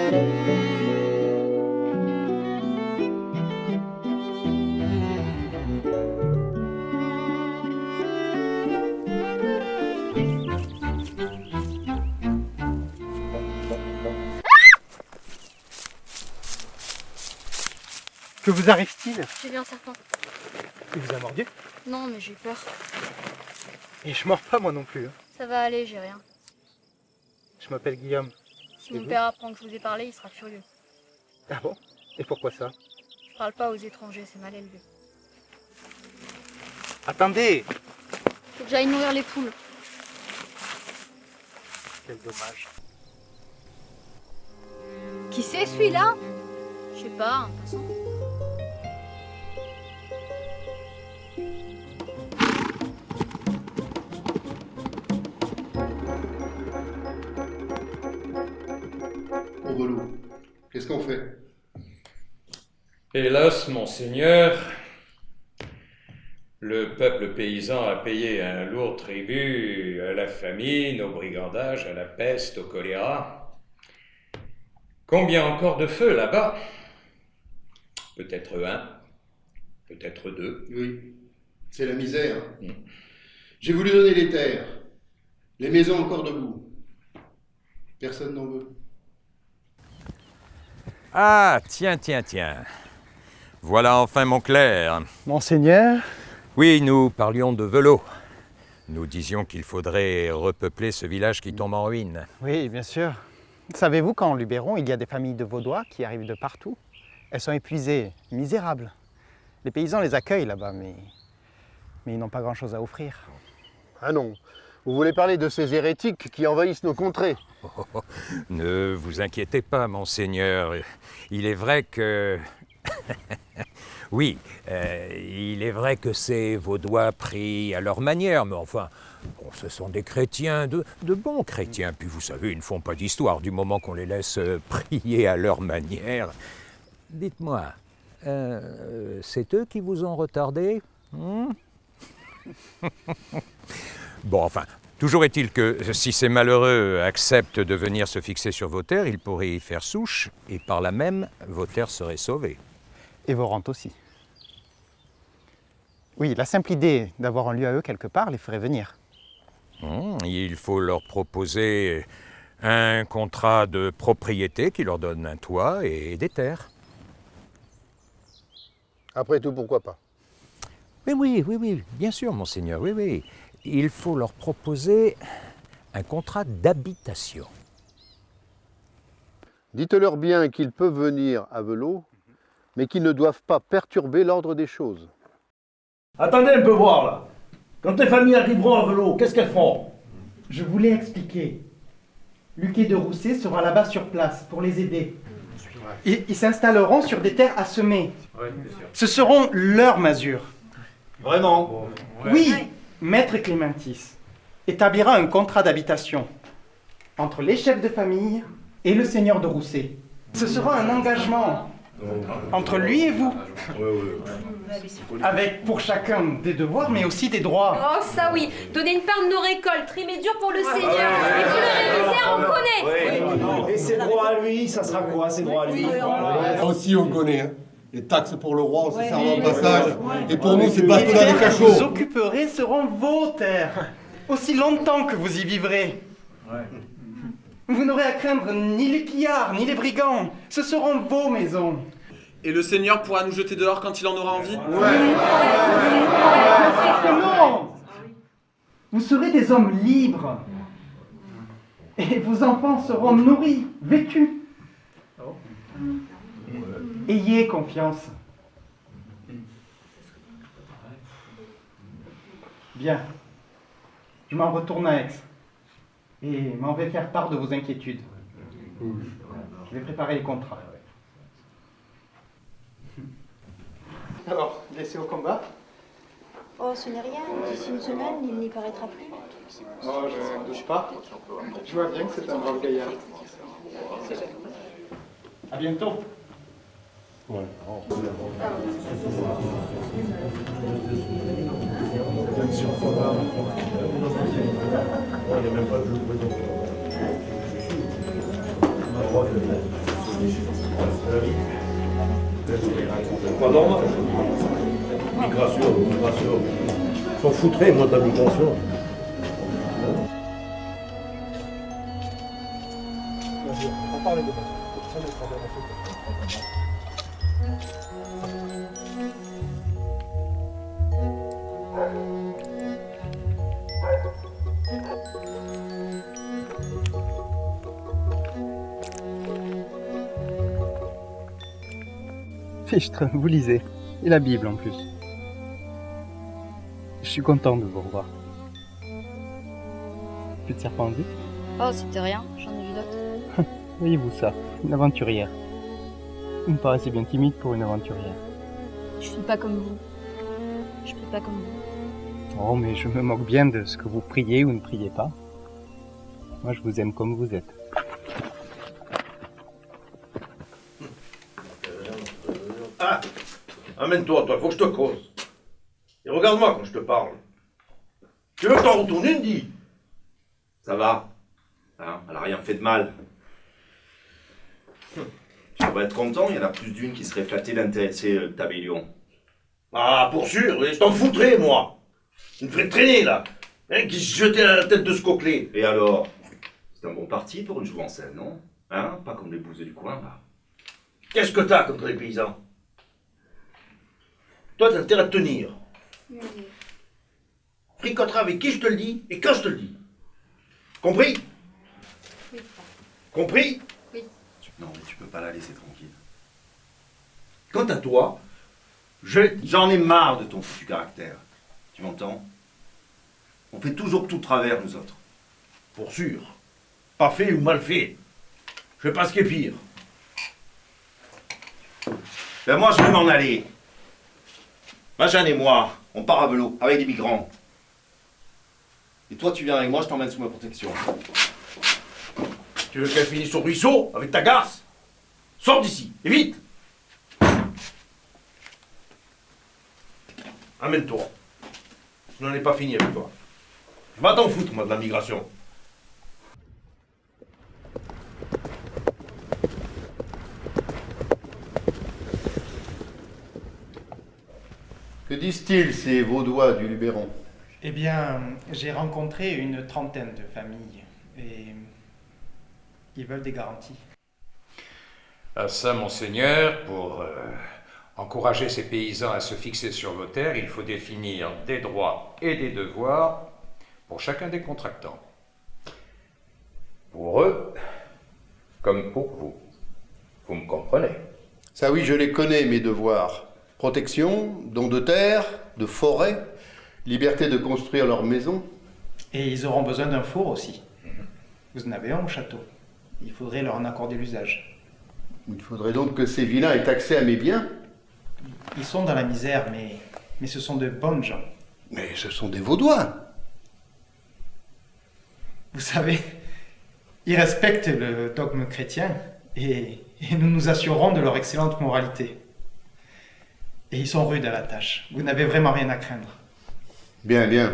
Que vous arrive-t-il? J'ai vu un serpent. Il vous a mordu? Non, mais j'ai eu peur. Et je mords pas moi non plus. Ça va aller, j'ai rien. Je m'appelle Guillaume. Si Et mon vous? père apprend que je vous ai parlé, il sera furieux. Ah bon? Et pourquoi ça? Je parle pas aux étrangers, c'est mal élevé. Attendez! Faut que j'aille nourrir les poules. Quel dommage. Qui c'est celui-là? Je sais pas, un passant. Au relou. Qu'est-ce qu'on fait? Hélas, monseigneur, le peuple paysan a payé un lourd tribut à la famine, au brigandage, à la peste, au choléra. Combien encore de feux là-bas? Peut-être un, peut-être deux. Oui, c'est la misère. J'ai voulu donner les terres, les maisons encore debout. Personne n'en veut. Ah, tiens. Voilà enfin mon clerc. Monseigneur? Oui, nous parlions de Velot. Nous disions qu'il faudrait repeupler ce village qui tombe en ruine. Oui, bien sûr. Savez-vous qu'en Luberon, il y a des familles de Vaudois qui arrivent de partout? Elles sont épuisées, misérables. Les paysans les accueillent là-bas, mais ils n'ont pas grand-chose à offrir. Ah non, vous voulez parler de ces hérétiques qui envahissent nos contrées? Ne vous inquiétez pas, monseigneur. Il est vrai que... Oui, il est vrai que ces Vaudois prient à leur manière, mais enfin, bon, ce sont des chrétiens, de bons chrétiens. Puis vous savez, ils ne font pas d'histoire du moment qu'on les laisse prier à leur manière. Dites-moi, c'est eux qui vous ont retardé? Bon, enfin, toujours est-il que si ces malheureux acceptent de venir se fixer sur vos terres, ils pourraient y faire souche, et par là même, vos terres seraient sauvées. Et vos rentes aussi. Oui, la simple idée d'avoir un lieu à eux quelque part les ferait venir. Il faut leur proposer un contrat de propriété qui leur donne un toit et des terres. Après tout, pourquoi pas? Oui, bien sûr, monseigneur, oui. Il faut leur proposer un contrat d'habitation. Dites-leur bien qu'ils peuvent venir à Velot, mais qu'ils ne doivent pas perturber l'ordre des choses. Attendez un peu voir là. Quand les familles arriveront à Velot, qu'est-ce qu'elles feront? Je voulais expliquer. Luquet de Rousset sera là-bas sur place pour les aider. Ils s'installeront sur des terres à semer. Ce seront leurs masures. Vraiment? Oui, Maître Clémentis établira un contrat d'habitation entre les chefs de famille et le seigneur de Rousset. Ce sera un engagement entre lui et vous. Avec pour chacun des devoirs, mais aussi des droits. Oh, ça oui. Donner une part de nos récoltes, trimer dur pour le Seigneur. Et pour le réaliser, on connaît. Et ses droits à lui, ça sera quoi, ses droits à lui? Ça aussi, on connaît. Hein. Les taxes pour le roi, on se sert en passage. Et pour nous, c'est baston dans les Que cachots. vous occuperez seront vos terres, aussi longtemps que vous y vivrez. Vous n'aurez à craindre ni les pillards, ni les brigands. Ce seront vos maisons. Et le Seigneur pourra nous jeter dehors quand il en aura envie? Non! Vous serez des hommes libres. Et vos enfants seront nourris, vêtus. Ayez confiance. Bien. Je m'en retourne à Aix. Et m'en vais faire part de vos inquiétudes. Je vais préparer les contrats. Alors, laissez au combat? Oh, ce n'est rien. D'ici une semaine, il n'y paraîtra plus. Oh, je ne douche pas. Je vois bien que c'est un brave gaillard. À bientôt. Ouais. Il n'y a même pas de jeu de Pas normal. Migration. S'en foutrais, moi, de la migration. Fichtre, vous lisez. Et la Bible en plus. Je suis content de vous revoir. Plus de serpent en vue? Oh, c'était rien, j'en ai vu d'autres. Voyez-vous ça, une aventurière. Vous me paraissez bien timide pour une aventurière. Je suis pas comme vous. Je fais pas comme vous. Oh, mais je me moque bien de ce que vous priez ou ne priez pas. Moi, je vous aime comme vous êtes. Ah, amène-toi, toi, faut que je te cause. Et regarde-moi quand je te parle. Tu veux que t'en retournes une, dis? Ça va, hein, elle a rien fait de mal. Tu devrais être content, il y en a plus d'une qui serait flattée d'intéresser le tabellion. Ah, pour sûr, je t'en foutrais, moi. Tu me ferais traîner, là. Hein, qui se jetait à la tête de ce coquelet. Et alors? C'est un bon parti pour une jouvencelle, non? Hein? Pas comme les bouseux du coin, là. Qu'est-ce que t'as contre les paysans? Toi, t'as intérêt à te tenir. Fricoteras avec qui je te le dis et quand je te le dis. Compris? Oui. Compris? Oui. Non, mais tu peux pas la laisser tranquille. Quant à toi, j'en ai marre de ton foutu caractère. Tu m'entends? On fait toujours tout travers, nous autres. Pour sûr. Pas fait ou mal fait. Je sais pas ce qui est pire. Ben moi, je vais m'en aller. Majane et moi, on part à vélo, avec des migrants. Et toi, tu viens avec moi, je t'emmène sous ma protection. Tu veux qu'elle finisse au ruisseau, avec ta garce? Sors d'ici, et vite! Amène-toi. Je n'en ai pas fini avec toi. Va t'en foutre, moi, de la migration. Que disent-ils, ces Vaudois du Luberon? Eh bien, j'ai rencontré une trentaine de familles et ils veulent des garanties. À ça, monseigneur, pour encourager ces paysans à se fixer sur vos terres, il faut définir des droits et des devoirs pour chacun des contractants. Pour eux, comme pour vous. Vous me comprenez? Ça oui, je les connais, mes devoirs. Protection, don de terre, de forêt, liberté de construire leur maison. Et ils auront besoin d'un four aussi. Vous en avez un au château. Il faudrait leur en accorder l'usage. Il faudrait donc que ces vilains aient accès à mes biens. Ils sont dans la misère, mais ce sont de bonnes gens. Mais ce sont des Vaudois. Vous savez, ils respectent le dogme chrétien et nous nous assurerons de leur excellente moralité. Et ils sont rudes à la tâche. Vous n'avez vraiment rien à craindre. Bien, bien.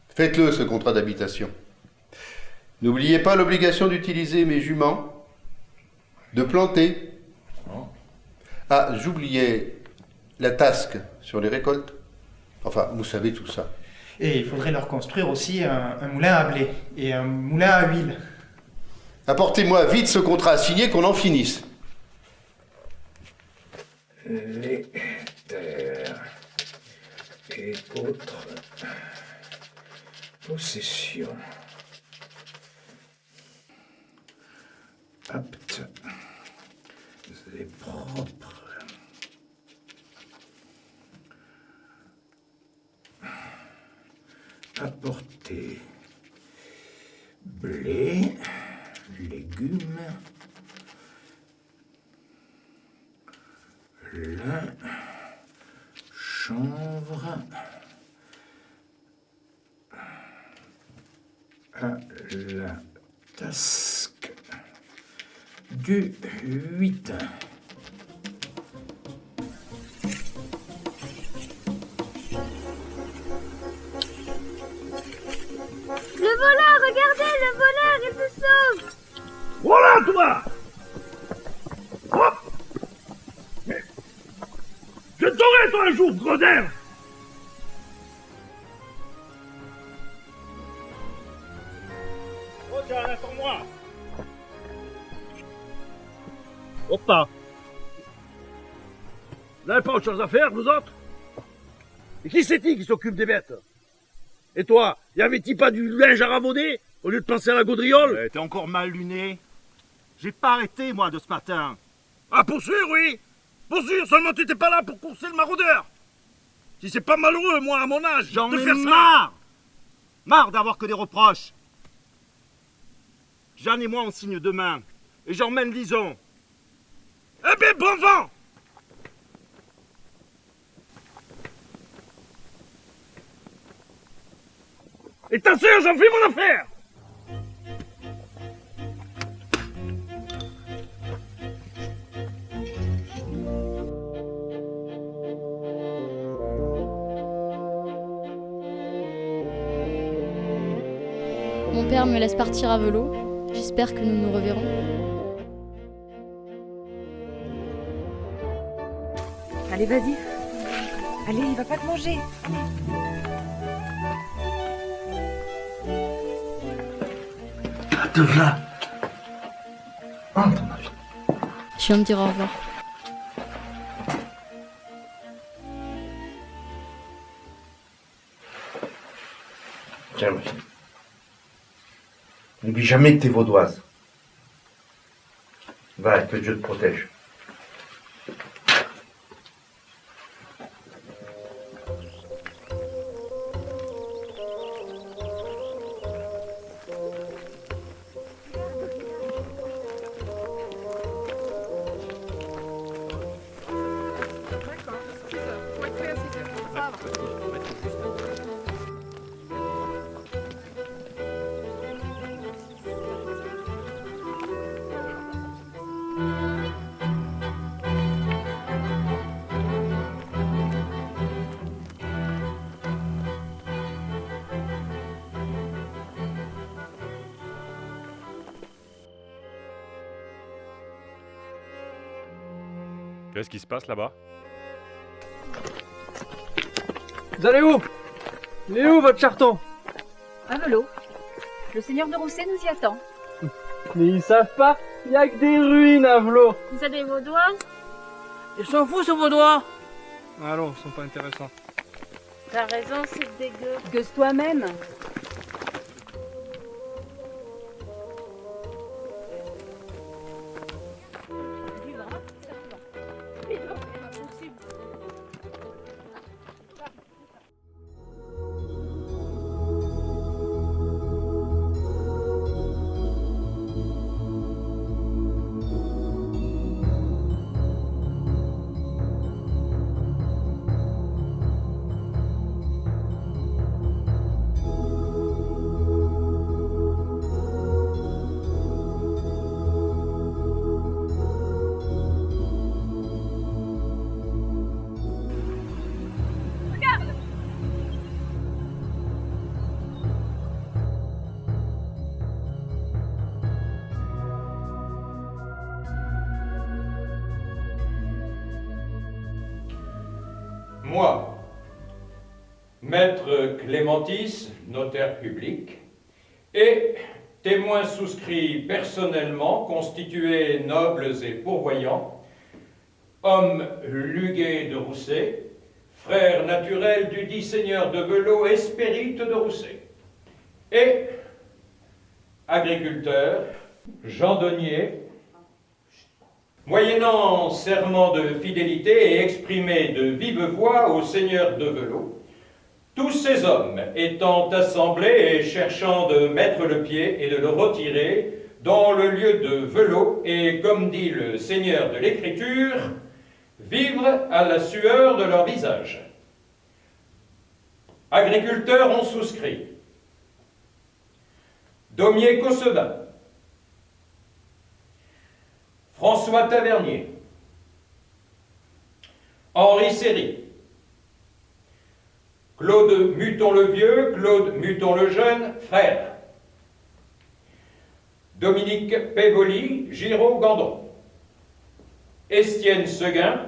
Faites-le, ce contrat d'habitation. N'oubliez pas l'obligation d'utiliser mes juments, de planter. Ah, j'oubliais la tasque sur les récoltes. Enfin, vous savez tout ça. Et il faudrait leur construire aussi un moulin à blé et un moulin à huile. Apportez-moi vite ce contrat signé, qu'on en finisse. Les terres et autres possessions aptes et propres à porter blé, légumes, lin, chanvre, à la tasque du 8. Le voleur, regardez, le voleur, il se sauve! Voilà, toi! Tais-toi un jour, Grodin! Oh, tiens, là, pour moi! Hoppa! Vous n'avez pas autre chose à faire, vous autres? Et qui c'est-il qui s'occupe des bêtes? Et toi, y avait-il pas du linge à ravauder au lieu de penser à la gaudriole? T'es encore mal luné. J'ai pas arrêté, moi, de ce matin. Ah, pour sûr, oui! Pour sûr, seulement t'étais pas là pour courser le maraudeur! Si c'est pas malheureux, moi, à mon âge, J'en de ai faire ça! marre! Marre d'avoir que des reproches. Jeanne et moi, on signe demain. Et j'emmène Lison. Eh bien, bon vent! Et ta sœur, j'en fais mon affaire! Mon père me laisse partir à vélo. J'espère que nous nous reverrons. Allez, vas-y. Allez, il va pas te manger. Te v'là. Je viens de dire au revoir. Tiens, ma fille. N'oublie jamais que t'es vaudoise. Va, que Dieu te protège. Qu'est-ce qui se passe là-bas? Vous allez où? Il est où votre charton? À vélo. Le seigneur de Rousset nous y attend. Mais ils savent pas, il y a que des ruines à Velo. Vous avez vos doigts? Ils s'en foutent sur vos doigts. Allons, ils sont pas intéressants. T'as raison, c'est dégueu. Gueuse toi-même. Moi, Maître Clémentis, notaire public, et témoin souscrit personnellement, constitué nobles et pourvoyants, homme Luguet de Rousset, frère naturel du dit seigneur de Velot Espérite de Rousset, et agriculteur, jardinier, moyennant serment de fidélité et exprimé de vive voix au seigneur de Velot, tous ces hommes étant assemblés et cherchant de mettre le pied et de le retirer dans le lieu de Velot et, comme dit le seigneur de l'Écriture, vivre à la sueur de leur visage. Agriculteurs ont souscrit. Daumier Cosselin, François Tavernier, Henri Séry, Claude Muton-le-Vieux, Claude Muton-le-Jeune, frère, Dominique Pévoli, Giraud Gandon, Estienne Seguin,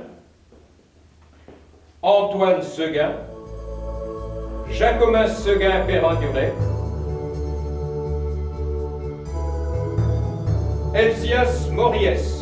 Antoine Seguin, Jacomin Seguin Perrin-Duret, Elsias Moriès.